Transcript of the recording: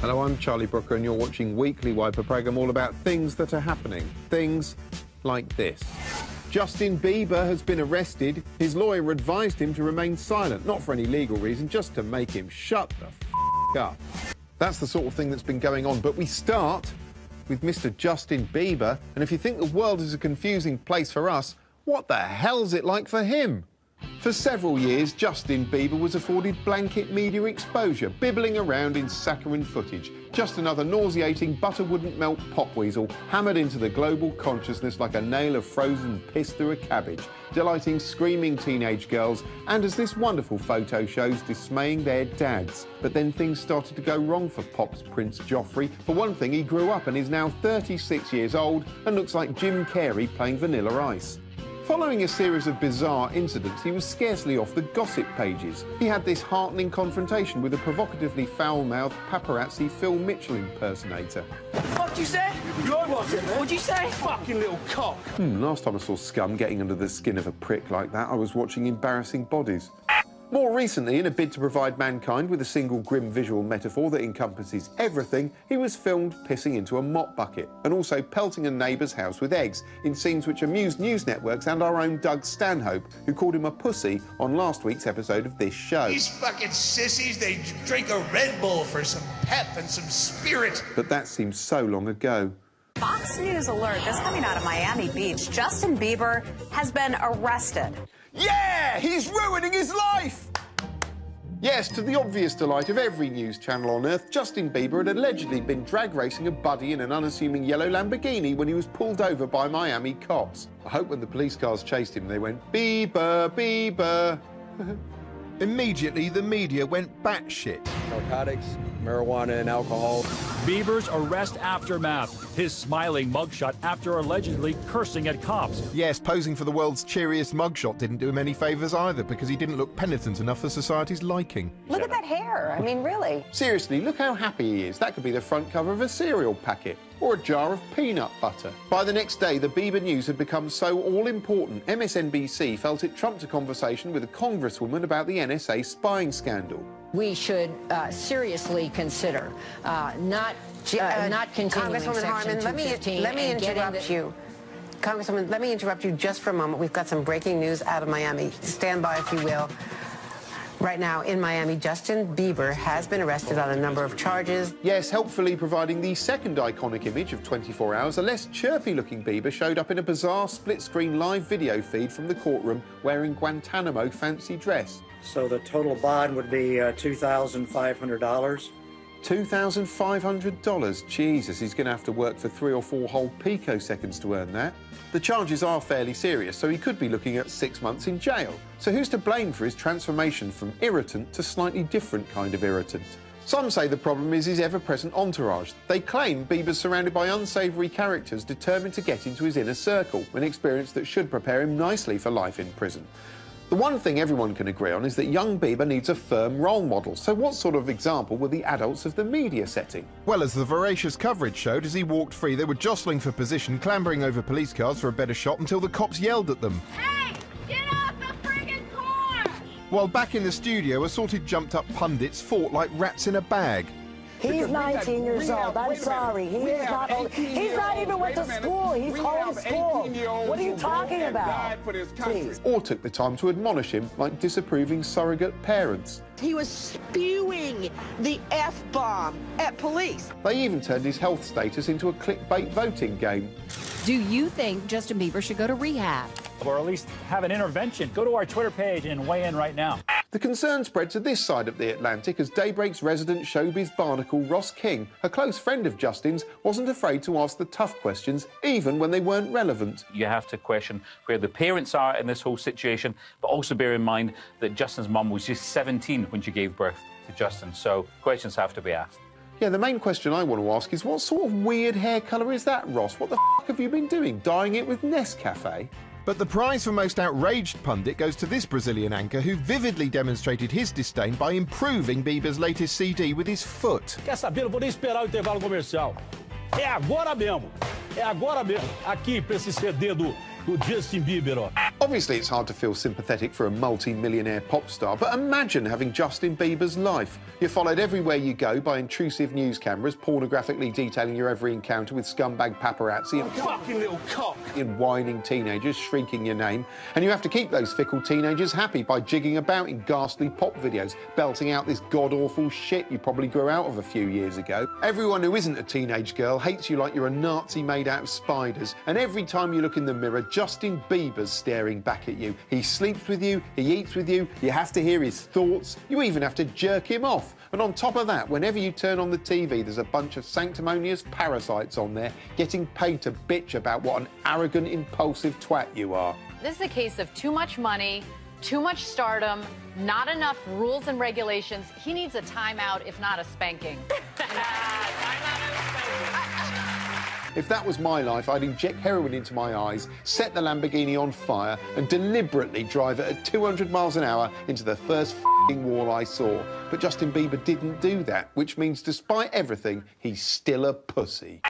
Hello, I'm Charlie Brooker, and you're watching Weekly Wipe, a programme all about things that are happening. Things like this. Justin Bieber has been arrested. His lawyer advised him to remain silent, not for any legal reason, just to make him shut the f*** up. That's the sort of thing that's been going on. But we start with Mr. Justin Bieber, and if you think the world is a confusing place for us, what the hell's it like for him? For several years, Justin Bieber was afforded blanket media exposure, bibbling around in saccharine footage. Just another nauseating butter-wouldn't-melt pop weasel hammered into the global consciousness like a nail of frozen piss through a cabbage, delighting screaming teenage girls and, as this wonderful photo shows, dismaying their dads. But then things started to go wrong for Pop's Prince Joffrey. For one thing, he grew up and is now 36 years old and looks like Jim Carrey playing Vanilla Ice. Following a series of bizarre incidents, he was scarcely off the gossip pages. He had this heartening confrontation with a provocatively foul-mouthed paparazzi Phil Mitchell impersonator. What did you say? Good was it, man? What'd you say? Fucking little cock. Last time I saw scum getting under the skin of a prick like that, I was watching Embarrassing Bodies. More recently, in a bid to provide mankind with a single grim visual metaphor that encompasses everything, he was filmed pissing into a mop bucket and also pelting a neighbour's house with eggs in scenes which amused news networks and our own Doug Stanhope, who called him a pussy on last week's episode of this show. These fucking sissies, they drink a Red Bull for some pep and some spirit. But that seems so long ago. Fox News alert, this coming out of Miami Beach. Justin Bieber has been arrested. Yeah, he's ruining his life! Yes, to the obvious delight of every news channel on Earth, Justin Bieber had allegedly been drag racing a buddy in an unassuming yellow Lamborghini when he was pulled over by Miami cops. I hope when the police cars chased him, they went, Bieber, Bieber. Immediately, the media went batshit. Narcotics, marijuana, and alcohol. Bieber's arrest aftermath. His smiling mugshot after allegedly cursing at cops. Yes, posing for the world's cheeriest mugshot didn't do him any favours either, because he didn't look penitent enough for society's liking. Look at that hair. I mean, really. Seriously, look how happy he is. That could be the front cover of a cereal packet or a jar of peanut butter. By the next day, the Bieber news had become so all-important, MSNBC felt it trumped a conversation with a congresswoman about the NSA spying scandal. We should seriously consider not continuing Congresswoman Harman, let me interrupt you. Congresswoman, let me interrupt you just for a moment. We've got some breaking news out of Miami. Stand by, if you will. Right now, in Miami, Justin Bieber has been arrested on a number of charges. Yes, helpfully providing the second iconic image of 24 Hours, a less chirpy-looking Bieber showed up in a bizarre split-screen live video feed from the courtroom wearing Guantanamo fancy dress. So the total bond would be $2,500. $2,500? Jesus, he's going to have to work for 3 or 4 whole picoseconds to earn that. The charges are fairly serious, so he could be looking at 6 months in jail. So who's to blame for his transformation from irritant to slightly different kind of irritant? Some say the problem is his ever-present entourage. They claim Bieber's surrounded by unsavoury characters determined to get into his inner circle, an experience that should prepare him nicely for life in prison. The one thing everyone can agree on is that young Bieber needs a firm role model. So what sort of example were the adults of the media setting? Well, as the voracious coverage showed, as he walked free, they were jostling for position, clambering over police cars for a better shot until the cops yelled at them. Hey, get off the friggin' car! While back in the studio, assorted jumped-up pundits fought like rats in a bag. He's 19 years old. I'm sorry. He is not old. He's not even went to school. He's homeschooled. What are you talking about? Please. Or took the time to admonish him like disapproving surrogate parents. He was spewing the F-bomb at police. They even turned his health status into a clickbait voting game. Do you think Justin Bieber should go to rehab? Or at least have an intervention. Go to our Twitter page and weigh in right now. The concern spread to this side of the Atlantic as Daybreak's resident showbiz barnacle Ross King, a close friend of Justin's, wasn't afraid to ask the tough questions, even when they weren't relevant. You have to question where the parents are in this whole situation, but also bear in mind that Justin's mum was just 17 when she gave birth to Justin, so questions have to be asked. Yeah, the main question I want to ask is, what sort of weird hair colour is that, Ross? What the f*** have you been doing? Dyeing it with Nescafe? But the prize for most outraged pundit goes to this Brazilian anchor who vividly demonstrated his disdain by improving Bieber's latest CD with his foot. Quer saber? Não vou nem esperar o intervalo comercial. É agora mesmo. É agora mesmo. Aqui, pra esse CD do Justin Bieber, ó. Obviously, it's hard to feel sympathetic for a multi-millionaire pop star, but imagine having Justin Bieber's life. You're followed everywhere you go by intrusive news cameras, pornographically detailing your every encounter with scumbag paparazzi and fucking little cock and whining teenagers shrieking your name. And you have to keep those fickle teenagers happy by jigging about in ghastly pop videos, belting out this god-awful shit you probably grew out of a few years ago. Everyone who isn't a teenage girl hates you like you're a Nazi made out of spiders. And every time you look in the mirror, Justin Bieber's staring back at you. He sleeps with you, he eats with you, you have to hear his thoughts, you even have to jerk him off. And on top of that, whenever you turn on the TV, there's a bunch of sanctimonious parasites on there getting paid to bitch about what an arrogant, impulsive twat you are. This is a case of too much money, too much stardom, not enough rules and regulations. He needs a timeout, if not a spanking. If that was my life, I'd inject heroin into my eyes, set the Lamborghini on fire, and deliberately drive it at 200 miles an hour into the first f***ing wall I saw. But Justin Bieber didn't do that, which means despite everything, he's still a pussy.